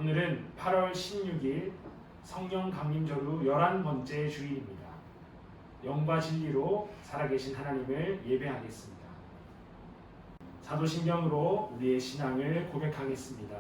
오늘은 8월 16일 성령 강림절후 11번째 주일입니다. 영과 진리로 살아계신 하나님을 예배하겠습니다. 사도신경으로 우리의 신앙을 고백하겠습니다.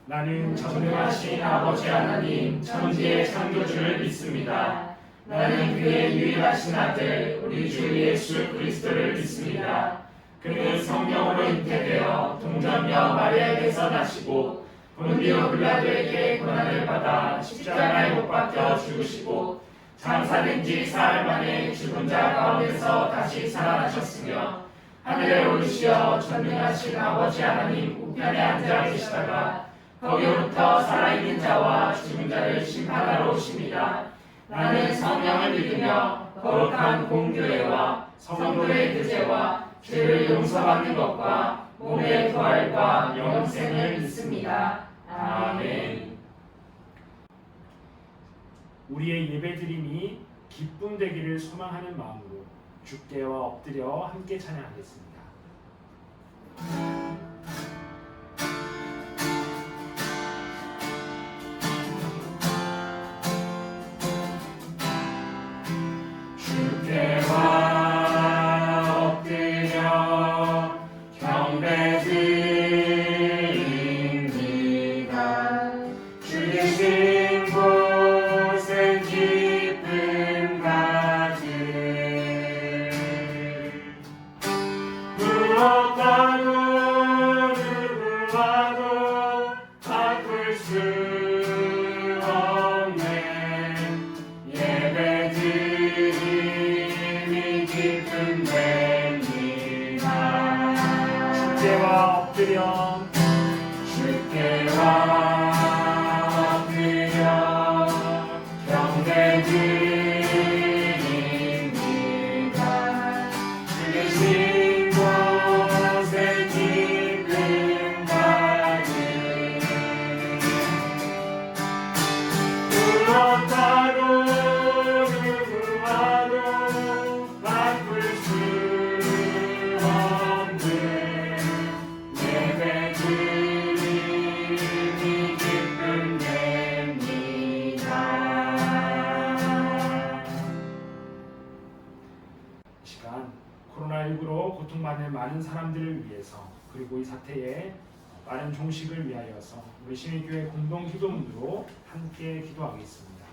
나는 전능하신 아버지 하나님 천지의 창조주를 믿습니다. 나는 그의 유일하신 아들 우리 주 예수 그리스도를 믿습니다. 그는 성령으로 잉태되어 동정녀 마리아에게서 나시고 본디오 빌라도에게 고난을 받아 십자가에 못 박혀 죽으시고 장사된 지 사흘 만에 죽은 자 가운데서 다시 살아나셨으며 하늘에 오르시어 전능하신 아버지 하나님 우편에 앉아 계시다가 거기로부터 살아있는 자와 죽은 자를 심판하러 오십니다. 나는 성령을 믿으며 거룩한 공교회와 성도의 교제와 죄를 용서받는 것과 몸의 부활과 영생을 믿습니다. 아멘. 우리의 예배드림이 기쁨 되기를 소망하는 마음으로 주께와 엎드려 함께 찬양하겠습니다. 코로나19로 고통받는 많은 사람들을 위해서 그리고 이 사태의 빠른 종식을 위하여서 우리 신일교회 공동 기도문으로 함께 기도하겠습니다.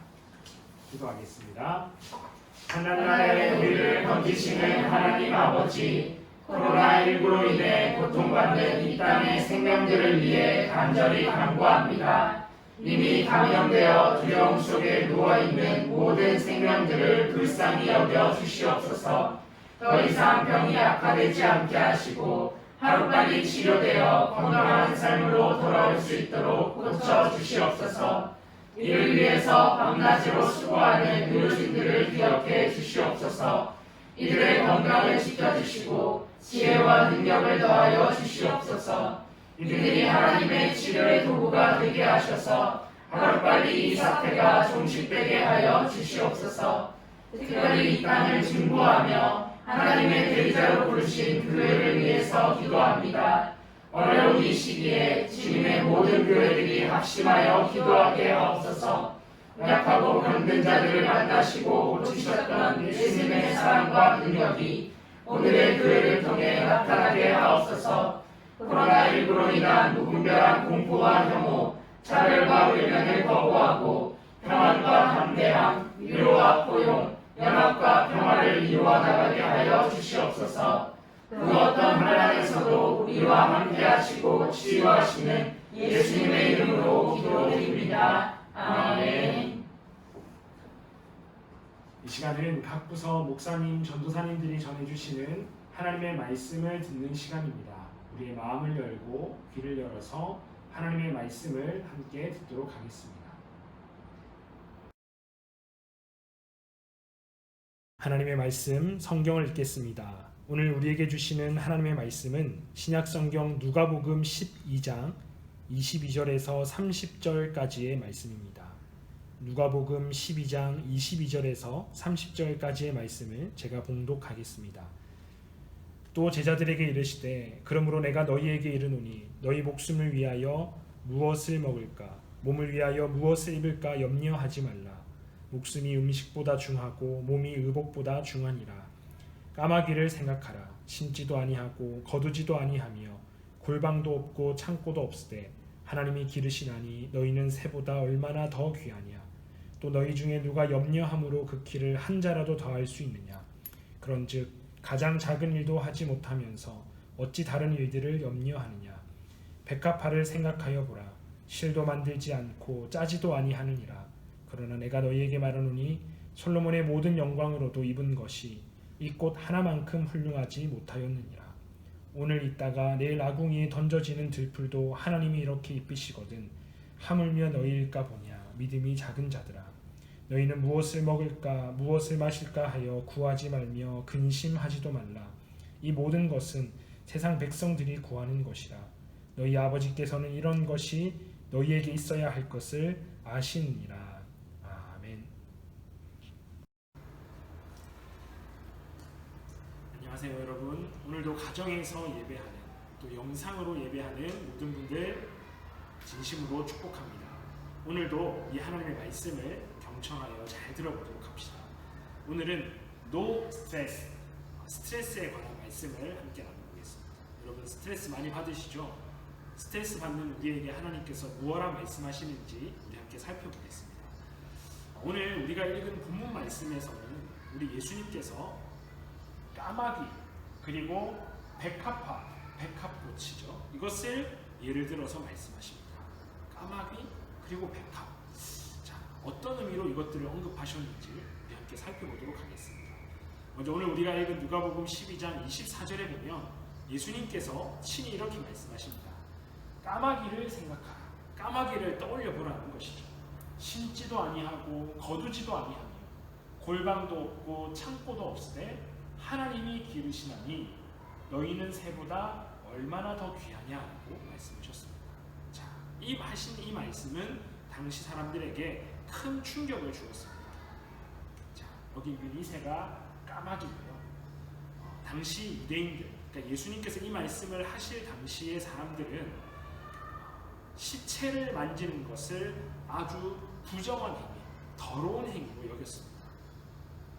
하나님의 우리를 건지시는 하나님 아버지, 코로나19로 인해 고통받는 이 땅의 생명들을 위해 간절히 간구합니다. 이미 감염되어 두려움 속에 누워있는 모든 생명들을 불쌍히 여겨 주시옵소서. 더 이상 병이 악화되지 않게 하시고 하루빨리 치료되어 건강한 삶으로 돌아올 수 있도록 고쳐 주시옵소서. 이를 위해서 밤낮으로 수고하는 의료진들을 기억해 주시옵소서. 이들의 건강을 지켜주시고 지혜와 능력을 더하여 주시옵소서. 이들이 하나님의 치료의 도구가 되게 하셔서 하루빨리 이 사태가 종식되게 하여 주시옵소서. 특별히 이 땅을 중보하며 하나님의 대리자로 부르신 교회를 위해서 기도합니다. 어려운 이 시기에 주님의 모든 교회들이 합심하여 기도하게 하옵소서. 약하고 병든 자들을 만나시고 고치셨던 예수님의 사랑과 능력이 오늘의 교회를 통해 나타나게 하옵소서. 코로나19로 인한 무분별한 공포와 혐오, 차별과 외면을 거부하고 평안과 담대함, 위로와 포용, 연합과 평화를 이루어 나가게 하여 주시옵소서. 그 어떤 환난에서도 우리와 함께 하시고 치유하시는 예수님의 이름으로 기도드립니다. 아멘. 이 시간은 각 부서 목사님, 전도사님들이 전해주시는 하나님의 말씀을 듣는 시간입니다. 우리의 마음을 열고 귀를 열어서 하나님의 말씀을 함께 듣도록 하겠습니다. 하나님의 말씀 성경을 읽겠습니다. 오늘 우리에게 주시는 하나님의 말씀은 신약성경 누가복음 12장 22절에서 30절까지의 말씀입니다. 누가복음 12장 22절에서 30절까지의 말씀을 제가 봉독하겠습니다. 또 제자들에게 이르시되 그러므로 내가 너희에게 이르노니 너희 목숨을 위하여 무엇을 먹을까? 몸을 위하여 무엇을 입을까 염려하지 말라. 목숨이 음식보다 중하고 몸이 의복보다 중하니라. 까마귀를 생각하라. 심지도 아니하고 거두지도 아니하며 골방도 없고 창고도 없으되 하나님이 기르시나니 너희는 새보다 얼마나 더 귀하냐. 또 너희 중에 누가 염려함으로 그 키를 한 자라도 더할 수 있느냐. 그런즉 가장 작은 일도 하지 못하면서 어찌 다른 일들을 염려하느냐. 백합화를 생각하여 보라. 실도 만들지 않고 짜지도 아니하느니라. 그러나 내가 너희에게 말하노니 솔로몬의 모든 영광으로도 입은 것이 이 꽃 하나만큼 훌륭하지 못하였느니라. 오늘 있다가 내일 아궁이에 던져지는 들풀도 하나님이 이렇게 입히시거든 하물며 너희일까 보냐. 믿음이 작은 자들아, 너희는 무엇을 먹을까 무엇을 마실까 하여 구하지 말며 근심하지도 말라. 이 모든 것은 세상 백성들이 구하는 것이라. 너희 아버지께서는 이런 것이 너희에게 있어야 할 것을 아시느니라. 아멘. 안녕하세요 여러분. 오늘도 가정에서 예배하는, 또 영상으로 예배하는 모든 분들 진심으로 축복합니다. 오늘도 이 하나님의 말씀을 경청하여 잘 들어보도록 합시다. 오늘은 No Stress, 스트레스에 관한 말씀을 함께 나눠보겠습니다. 여러분 스트레스 많이 받으시죠? 스트레스 받는 우리에게 하나님께서 무엇라 말씀하시는지 우리 함께 살펴보겠습니다. 오늘 우리가 읽은 본문 말씀에서는 우리 예수님께서 까마귀 그리고 백합화, 백합꽃이죠. 이것을 예를 들어서 말씀하십니다. 까마귀 그리고 백합. 자, 어떤 의미로 이것들을 언급하셨는지 우리 함께 살펴보도록 하겠습니다. 먼저 오늘 우리가 읽은 누가복음 12장 24절에 보면 예수님께서 친히 이렇게 말씀하십니다. 까마귀를 생각하라. 까마귀를 떠올려 보라는 것이죠. 심지도 아니하고 거두지도 아니하며 골방도 없고 창고도 없으되 하나님이 기르시나니 너희는 새보다 얼마나 더 귀하냐고 말씀하셨습니다. 자, 하신 이 말씀은 당시 사람들에게 큰 충격을 주었습니다. 자, 여기 있는 이 새가 까마귀고요. 당시 유대인들, 그러니까 예수님께서 이 말씀을 하실 당시의 사람들은 시체를 만지는 것을 아주 부정한 행위, 더러운 행위로 여겼습니다.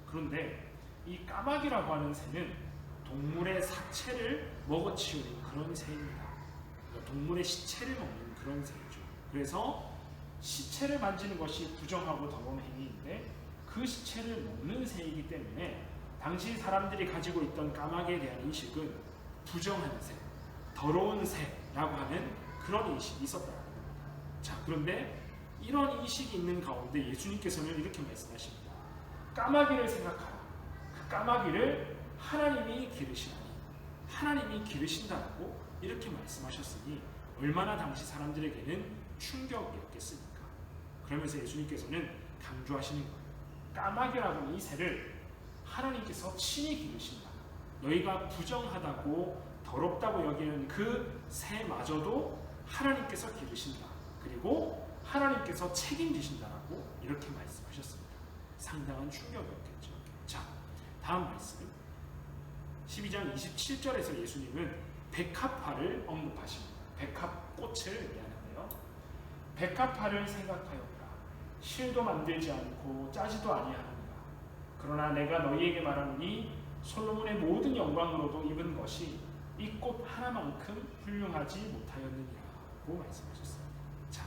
그런데 이 까마귀라고 하는 새는 동물의 사체를 먹어치우는 그런 새입니다. 그러니까 동물의 시체를 먹는 그런 새이죠. 그래서 시체를 만지는 것이 부정하고 더러운 행위인데 그 시체를 먹는 새이기 때문에 당시 사람들이 가지고 있던 까마귀에 대한 인식은 부정한 새, 더러운 새라고 하는 그런 인식이 있었다는 겁니다. 자, 그런데 이런 인식이 있는 가운데 예수님께서는 이렇게 말씀하십니다. 까마귀를 생각하라. 그 까마귀를 하나님이 기르시나니, 하나님이 기르신다고 이렇게 말씀하셨으니 얼마나 당시 사람들에게는 충격이었겠습니까? 그러면서 예수님께서는 강조하시는 거예요. 까마귀라고 하는 이 새를 하나님께서 친히 기르신다. 너희가 부정하다고 더럽다고 여기는 그 새마저도 하나님께서 기르신다. 그리고 하나님께서 책임지신다라고 이렇게 말씀하셨습니다. 상당한 충격이었겠죠. 자, 다음 말씀 12장 27절에서 예수님은 백합화를 언급하십니다. 백합꽃을 얘기하는데요. 백합화를 생각하여 보라. 실도 만들지 않고 짜지도 아니하느니라. 그러나 내가 너희에게 말하노니 솔로몬의 모든 영광으로도 입은 것이 이 꽃 하나만큼 훌륭하지 못하였느니라고 말씀하셨어요. 자,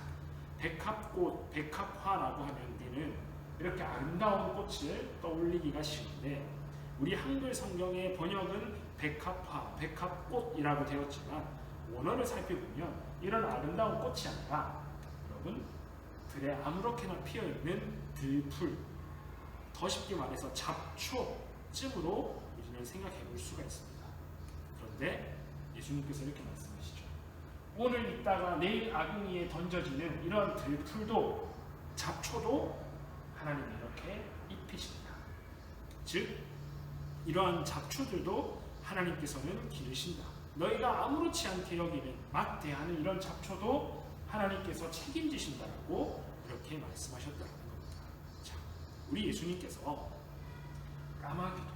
백합꽃, 백합화라고 하면 우리는 이렇게 아름다운 꽃을 떠올리기가 쉬운데 우리 한글 성경의 번역은 백합화, 백합꽃이라고 되었지만 원어를 살펴보면 이런 아름다운 꽃이 아니라 여러분 들에 아무렇게나 피어있는 들풀, 더 쉽게 말해서 잡초쯤으로 우리는 생각해 볼 수가 있습니다. 그런데 예수님께서 이렇게 말씀하시죠. 오늘 있다가 내일 아궁이에 던져지는 이런 들풀도 잡초도 하나님이 이렇게 입히신다. 즉 이러한 잡초들도 하나님께서는 기르신다. 너희가 아무렇지 않게 여기는 막대하는 이런 잡초도 하나님께서 책임지신다라고 이렇게 말씀하셨다는 겁니다. 자, 우리 예수님께서 까마귀도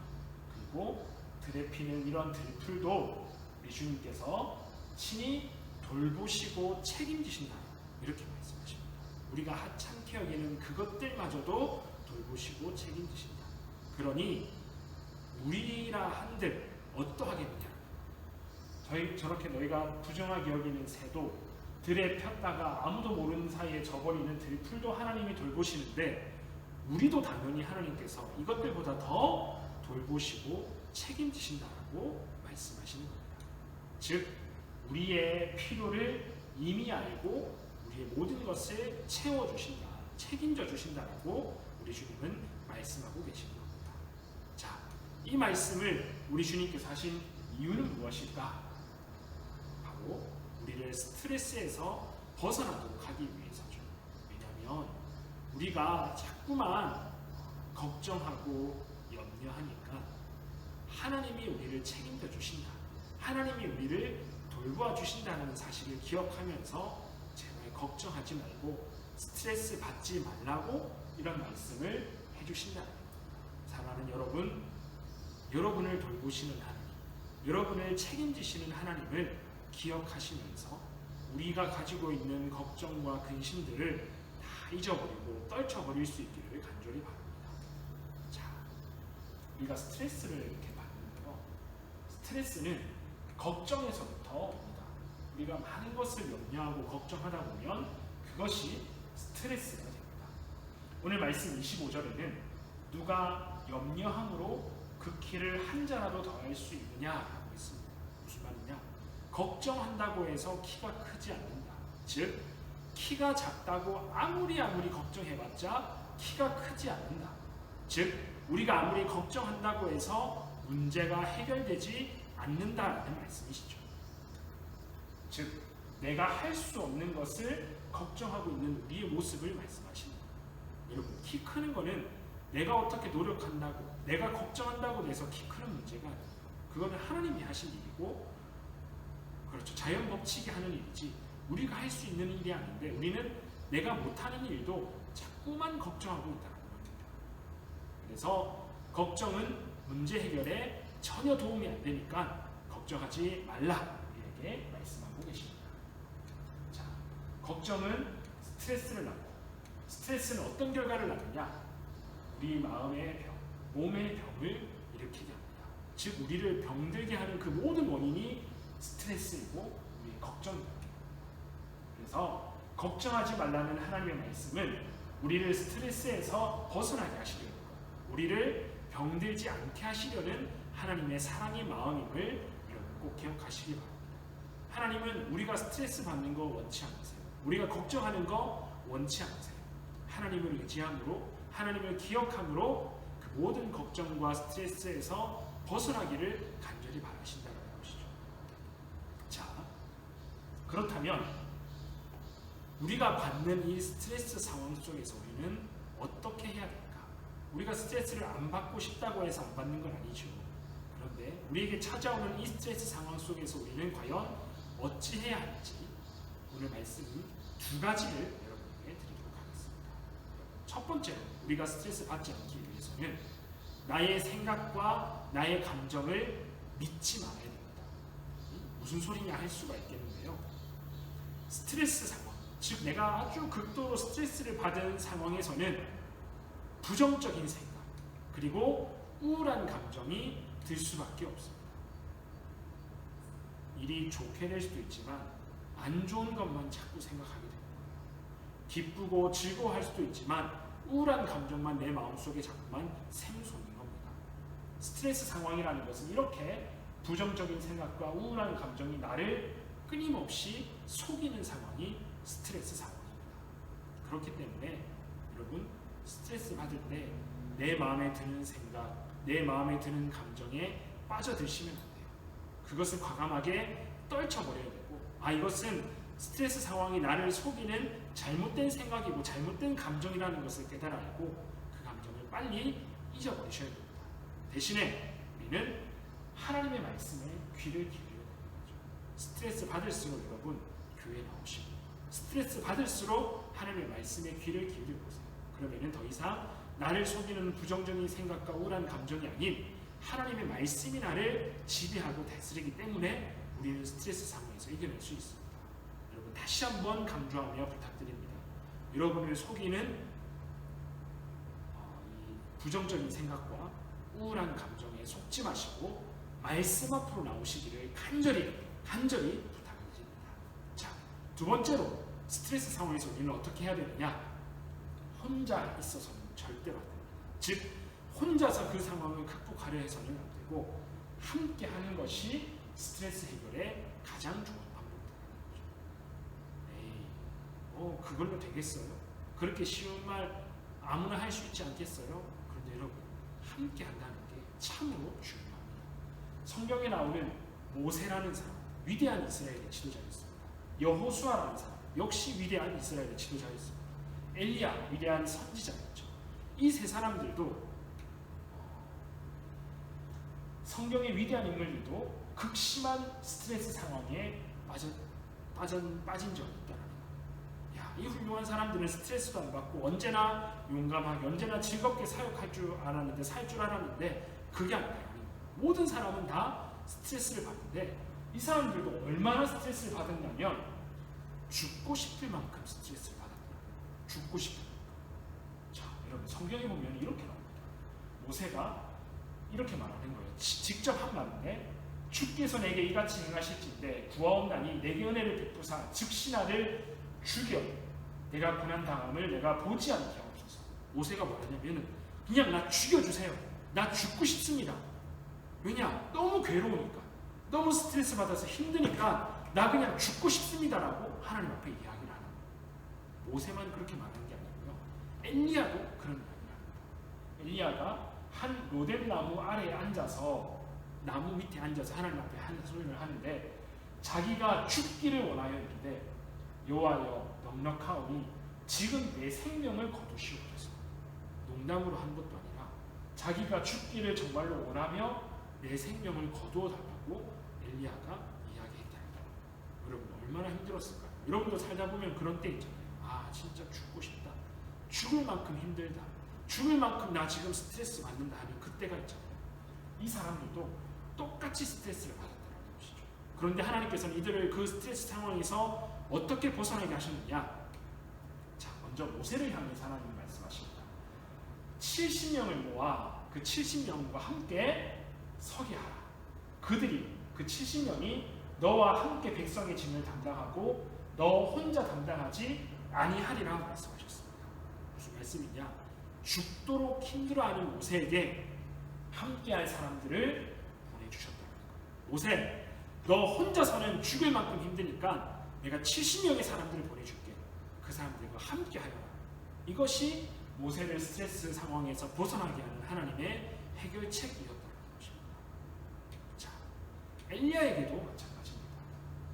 그리고 들에 피는 이런 들풀도 예수님께서 친히 돌보시고 책임지신다는 이렇게 말씀하십니다. 우리가 하찮게 여기는 그것들마저도 돌보시고 책임지신다. 그러니 우리라 한들 어떠하겠느냐. 저렇게 너희가 부정하게 여기는 새도 들에 폈다가 아무도 모르는 사이에 져버리는 들풀도 하나님이 돌보시는데 우리도 당연히 하나님께서 이것들보다 더 돌보시고 책임지신다라고 말씀하시는 겁니다. 즉 우리의 필요를 이미 알고 우리의 모든 것을 채워주신다, 책임져 주신다라고 우리 주님은 말씀하고 계신 겁니다. 자, 이 말씀을 우리 주님께서 하신 이유는 무엇일까? 바로 우리를 스트레스에서 벗어나도록 하기 위해서죠. 왜냐하면 우리가 자꾸만 걱정하고 염려하니까 하나님이 우리를 책임져 주신다, 하나님이 우리를 돌보아 주신다는 사실을 기억하면서 제발 걱정하지 말고 스트레스 받지 말라고 이런 말씀을 해주신다는 겁니다. 사랑하는 여러분, 여러분을 돌보시는 하나님, 여러분을 책임지시는 하나님을 기억하시면서 우리가 가지고 있는 걱정과 근심들을 다 잊어버리고 떨쳐버릴 수 있기를 간절히 바랍니다. 자, 우리가 스트레스를 이렇게 받는데요. 스트레스는 걱정에서부터 옵니다. 우리가 많은 것을 염려하고 걱정하다 보면 그것이 스트레스가 됩니다. 오늘 말씀 25절에는 누가 염려함으로 그 키를 한 자라도 더할 수 있느냐라고 했습니다. 무슨 말이냐? 걱정한다고 해서 키가 크지 않는다. 즉 키가 작다고 아무리 걱정해봤자 키가 크지 않는다. 즉 우리가 아무리 걱정한다고 해서 문제가 해결되지 않는다라는 말씀이시죠. 즉 내가 할 수 없는 것을 걱정하고 있는 우리의 모습을 말씀하십니다. 여러분, 키 크는 거는 내가 어떻게 노력한다고, 내가 걱정한다고 해서 키 크는 문제가 아니에요. 그거는 하나님이 하신 일이고, 그렇죠, 자연 법칙이 하는 일이지 우리가 할 수 있는 일이 아닌데 우리는 내가 못하는 일도 자꾸만 걱정하고 있다는 겁니다. 그래서 걱정은 문제 해결에 전혀 도움이 안 되니까 걱정하지 말라 우리에게 말씀하고 계십니다. 자, 걱정은 스트레스를 낳고, 스트레스는 어떤 결과를 낳느냐? 우리 마음의 병, 몸의 병을 일으키게 합니다. 즉 우리를 병들게 하는 그 모든 원인이 스트레스이고 우리의 걱정입니다. 그래서 걱정하지 말라는 하나님의 말씀은 우리를 스트레스에서 벗어나게 하시려는 것, 우리를 병들지 않게 하시려는 하나님의 사랑의 마음임을 여러분 꼭 기억하시기 바랍니다. 하나님은 우리가 스트레스 받는 거 원치 않으세요. 우리가 걱정하는 거 원치 않으세요. 하나님을 의지함으로, 하나님을 기억함으로 그 모든 걱정과 스트레스에서 벗어나기를 간절히 바라신다는 것이죠. 자, 그렇다면 우리가 받는 이 스트레스 상황 속에서 우리는 어떻게 해야 될까? 우리가 스트레스를 안 받고 싶다고 해서 안 받는 건 아니죠. 그런데 우리에게 찾아오는 이 스트레스 상황 속에서 우리는 과연 어찌 해야 할지 오늘 말씀 두 가지를 여러분에게 드리도록 하겠습니다. 첫 번째로 우리가 스트레스 받지 않기 위해서는 나의 생각과 나의 감정을 믿지 말아야 됩니다. 무슨 소리냐 할 수가 있겠는데요. 스트레스 상황, 즉 내가 아주 극도로 스트레스를 받은 상황에서는 부정적인 생각 그리고 우울한 감정이 들 수밖에 없습니다. 일이 좋게 될 수도 있지만 안 좋은 것만 자꾸 생각하게 됩니다. 기쁘고 즐거워할 수도 있지만 우울한 감정만 내 마음속에 자꾸만 샘솟는 겁니다. 스트레스 상황이라는 것은 이렇게 부정적인 생각과 우울한 감정이 나를 끊임없이 속이는 상황이 스트레스 상황입니다. 그렇기 때문에 여러분 스트레스 받을 때 내 마음에 드는 생각, 내 마음에 드는 감정에 빠져드시면 안 돼요. 그것을 과감하게 떨쳐버려야 되고, 이것은 스트레스 상황이 나를 속이는 잘못된 생각이고 잘못된 감정이라는 것을 깨달아 알고 그 감정을 빨리 잊어버리셔야 됩니다. 대신에 우리는 하나님의 말씀에 귀를 기울여야 되는 거죠. 스트레스 받을수록 여러분 교회 나오시고, 스트레스 받을수록 하나님의 말씀에 귀를 기울여 보세요. 그러면은 더 이상 나를 속이는 부정적인 생각과 우울한 감정이 아닌 하나님의 말씀이 나를 지배하고 다스리기 때문에 우리는 스트레스 상황에서 이겨낼 수 있습니다. 여러분 다시 한번 강조하며 부탁드립니다. 여러분을 속이는 이 부정적인 생각과 우울한 감정에 속지 마시고 말씀 앞으로 나오시기를 간절히 부탁드립니다. 자, 두 번째로 스트레스 상황에서 우리는 어떻게 해야 되느냐? 혼자 있어서는 절대로 안 됩니다. 즉 혼자서 그 상황을 극복하려 해서는 안 되고 함께 하는 것이 스트레스 해결의 가장 좋은 방법이라는 거죠. 에이, 그걸로 되겠어요? 그렇게 쉬운 말 아무나 할 수 있지 않겠어요? 그런데 여러분, 함께 한다는 게 참으로 중요합니다. 성경에 나오는 모세라는 사람, 위대한 이스라엘의 지도자였습니다. 여호수아라는 사람, 역시 위대한 이스라엘의 지도자였습니다. 엘리야, 위대한 선지자였죠. 이 세 사람들도 성경의 위대한 인물들도 극심한 스트레스 상황에 빠진 적이 있다는 거예요. 이 훌륭한 사람들은 스트레스도 안 받고 언제나 용감하게, 언제나 즐겁게 사역할 줄 알았는데 그게 아니에요. 모든 사람은 다 스트레스를 받는데 이 사람들도 얼마나 스트레스를 받았냐면 죽고 싶을 만큼 스트레스를 받았더라고요. 죽고 싶을 만큼. 자, 여러분 성경에 보면 이렇게 나옵니다. 모세가 이렇게 말하는 거예요. 직접 한 말인데 주께서 내게 이같이 행하실진대 구하옵나니 내게 은혜를 베푸사 즉시 나를 죽여 내가 고난당함을 내가 보지 않게 하옵소서. 모세가 뭐하냐면 그냥 나 죽여주세요. 나 죽고 싶습니다. 왜냐? 너무 괴로우니까, 너무 스트레스 받아서 힘드니까 나 그냥 죽고 싶습니다라고 하나님 앞에 이야기를 하는 거예요. 모세만 그렇게 말하는 게 아니고요. 엘리야도 그런 이야기를 합니다. 엘리야가 한 로뎀나무 아래에 앉아서, 나무 밑에 앉아서 하나님 앞에 한 소리를 하는데 자기가 죽기를 원하였는데 여호와여 넉넉하오니 지금 내 생명을 거두시옵소서. 농담으로 한 것도 아니라 자기가 죽기를 정말로 원하며 내 생명을 거두어 달라고 엘리야가 이야기했다는 거예요. 여러분 얼마나 힘들었을까요? 여러분도 살다 보면 그런 때 있잖아요. 아 진짜 죽고 싶다. 죽을 만큼 힘들다. 죽을 만큼 나 지금 스트레스 받는다 하는 그때가 있잖아요. 이 사람들도 똑같이 스트레스를 받았다는 것이죠. 그런데 하나님께서는 이들을 그 스트레스 상황에서 어떻게 벗어나게 하셨느냐? 자, 먼저 모세를 향해서 하나님이 말씀하십니다. 70명을 모아 그 70명과 함께 서게 하라. 그들이, 그 70명이 너와 함께 백성의 짐을 담당하고 너 혼자 담당하지 아니하리라 말씀하셨습니다. 무슨 말씀이냐? 죽도록 힘들어하는 모세에게 함께할 사람들을 보내주셨다는 거예요. 모세, 너 혼자서는 죽을 만큼 힘드니까 내가 70명의 사람들을 보내줄게. 그 사람들과 함께하여라. 이것이 모세를 스트레스 상황에서 벗어나게 하는 하나님의 해결책이었다는 것입니다. 자, 엘리야에게도 마찬가지입니다.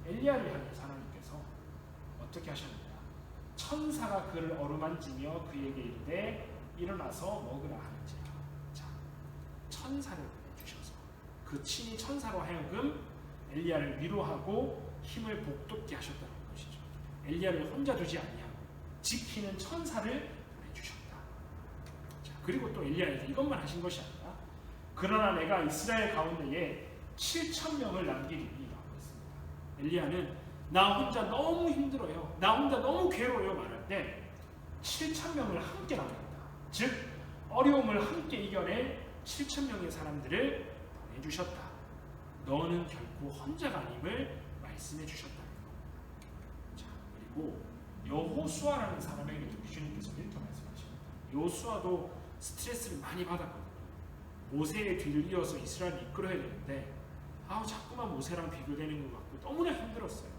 엘리야를 향해서 하나님께서 어떻게 하셨느냐? 천사가 그를 어루만지며 그에게 이르되 일어나서 먹으라 하는지라. 자, 천사를 보내주셔서 그 친히 천사로 하여금 엘리야를 위로하고 힘을 북돋게 하셨다는 것이죠. 엘리야를 혼자 두지 아니하고 지키는 천사를 보내주셨다. 자, 그리고 또 엘리야에게 이것만 하신 것이 아니라 그러나 내가 이스라엘 가운데에 7,000명을 남기리라고 했습니다. 엘리야는 나 혼자 너무 힘들어요, 나 혼자 너무 괴로워요 말할 때 7,000명을 함께 남깁니다. 즉 어려움을 함께 이겨낼 7,000명의 사람들을 보내주셨다. 너는 결코 혼자가 아님을 말씀해 주셨다는 겁니다. 자, 그리고 여호수아라는 사람에게도 주님께서 이렇게 말씀하십니다. 여호수아도 스트레스를 많이 받았거든요. 모세의 뒤를 이어서 이스라엘을 이끌어야 되는데 자꾸만 모세랑 비교되는 것 같고 너무나 힘들었어요.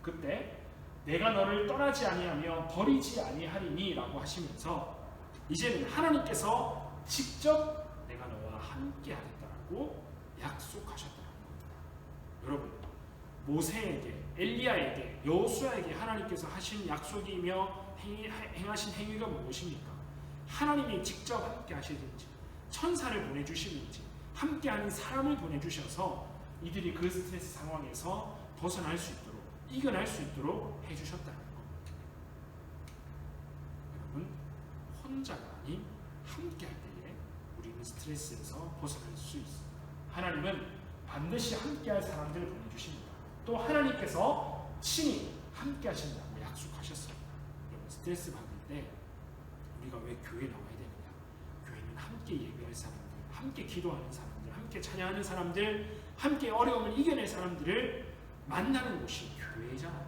그때 내가 너를 떠나지 아니하며 버리지 아니하리니 라고 하시면서 이제는 하나님께서 직접 내가 너와 함께 하겠다라고 약속하셨다는 겁니다. 여러분, 모세에게, 엘리야에게, 여호수아에게 하나님께서 하신 약속이며 행하신 행위가 무엇입니까? 하나님이 직접 함께 하시든지 천사를 보내주시든지 함께하는 사람을 보내주셔서 이들이 그 스트레스 상황에서 벗어날 수 있도록, 이겨낼 수 있도록 해주셨다는 겁니다. 여러분, 혼자가 아닌 함께할 때에 우리는 스트레스에서 벗어날 수 있습니다. 하나님은 반드시 함께할 사람들을 보내주십니다. 또 하나님께서 친히 함께 하신다고 약속하셨습니다. 여러분, 스트레스 받을 때 우리가 왜 교회에 나와야 되느냐? 교회는 함께 예배할 사람들, 함께 기도하는 사람들, 함께 찬양하는 사람들, 함께 어려움을 이겨낼 사람들을 만나는 곳이 교회잖아요.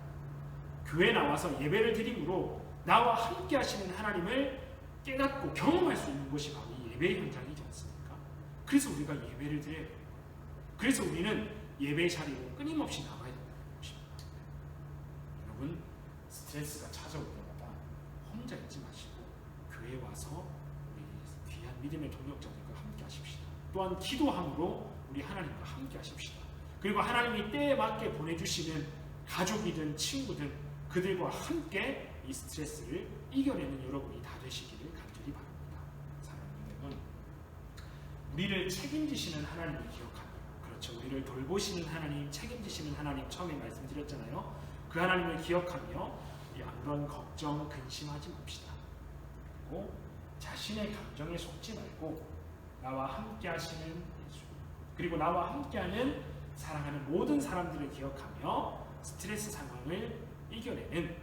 교회에 나와서 예배를 드림으로 나와 함께 하시는 하나님을 깨닫고 경험할 수 있는 것이 바로 이 예배의 현장이지 않습니까? 그래서 우리가 예배를 드려야 돼요. 그래서 우리는 예배의 자리로 끊임없이 나가야 된다는 것입니다. 여러분, 스트레스가 찾아올 때마다 혼자 있지 마시고 교회에 와서 우리 귀한 믿음의 동역자들과 함께 하십시다. 또한 기도함으로 우리 하나님과 함께 하십시다. 그리고 하나님이 때에 맞게 보내주시는 가족이든 친구든 그들과 함께 이 스트레스를 이겨내는 여러분이 다 되시기를 간절히 바랍니다. 사랑하는 여러분, 우리를 책임지시는 하나님을 기억하며, 그렇죠, 우리를 돌보시는 하나님, 책임지시는 하나님 처음에 말씀드렸잖아요. 그 하나님을 기억하며 아무런 걱정, 근심하지 맙시다. 그리고 자신의 감정에 속지 말고 나와 함께 하시는 예수, 그리고 나와 함께하는 사랑하는 모든 사람들을 기억하며 스트레스 상황을 이겨내는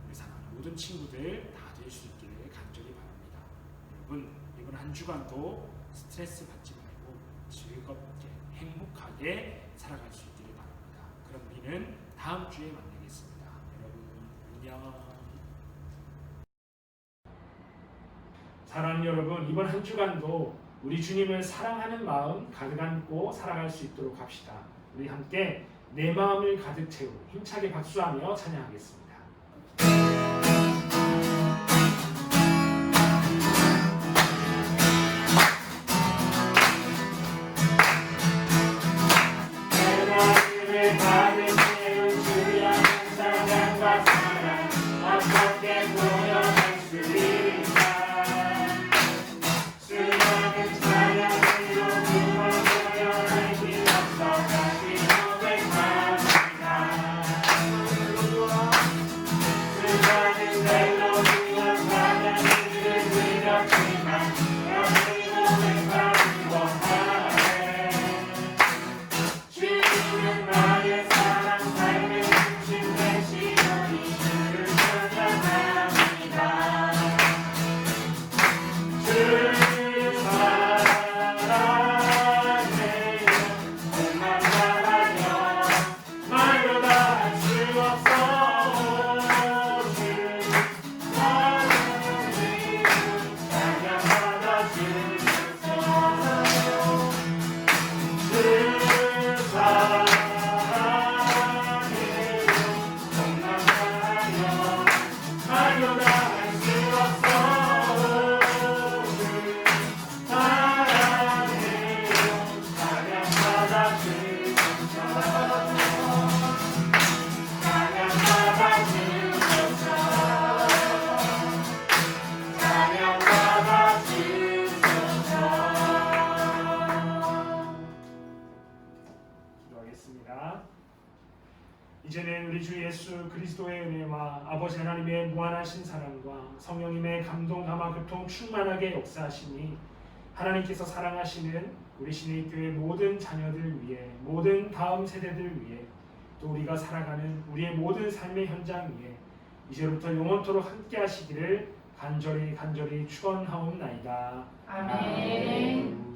우리 사랑하는 모든 친구들 다 될 수 있기를 간절히 바랍니다. 여러분, 이번 한 주간도 스트레스 받지 말고 즐겁게 행복하게 살아갈 수 있기를 바랍니다. 그럼 우리는 다음 주에 만나겠습니다. 여러분 안녕. 사랑하는 여러분, 이번 한 주간도 우리 주님을 사랑하는 마음 가득 안고 살아갈 수 있도록 합시다. 우리 함께 내 마음을 가득 채우고 힘차게 박수하며 찬양하겠습니다. 내 마음을 가득 채운 주의 사랑과 사랑 어떻게 보여줄 수 있을까? 수많은 찬양으로 부어 보여낼 길 없어 다시 고백합니다. 수많은 멜로디와 찬양들을 들었지만 여기 고백하기 원하네. 주님은 나의 사랑 삶의 중심 되시오니 주를 찬양합니다. 주를 사랑해요. 몸만 바라며 말로 다 할 수 없어. 주를 사랑해요. 찬양받아 주소서. 주를 사랑해요. 몸만 바라며 말로 다 할 수 없어. 주를 사랑해요. 찬양받아 주소서. 찬양받아 주소서. 찬양받아 주소서. 기도하겠습니다. 이제는 우리 주 예수 그리스도의 은혜와 아버지 하나님의 무한하신 사랑과 성령님의 감동 감화 교통 충만하게 역사하시니 하나님께서 사랑하시는 우리 신의교회 모든 자녀들 위해, 모든 다음 세대들 위해, 또 우리가 살아가는 우리의 모든 삶의 현장 위에 이제부터 영원토록 함께 하시기를 간절히 축원하옵나이다. 아멘.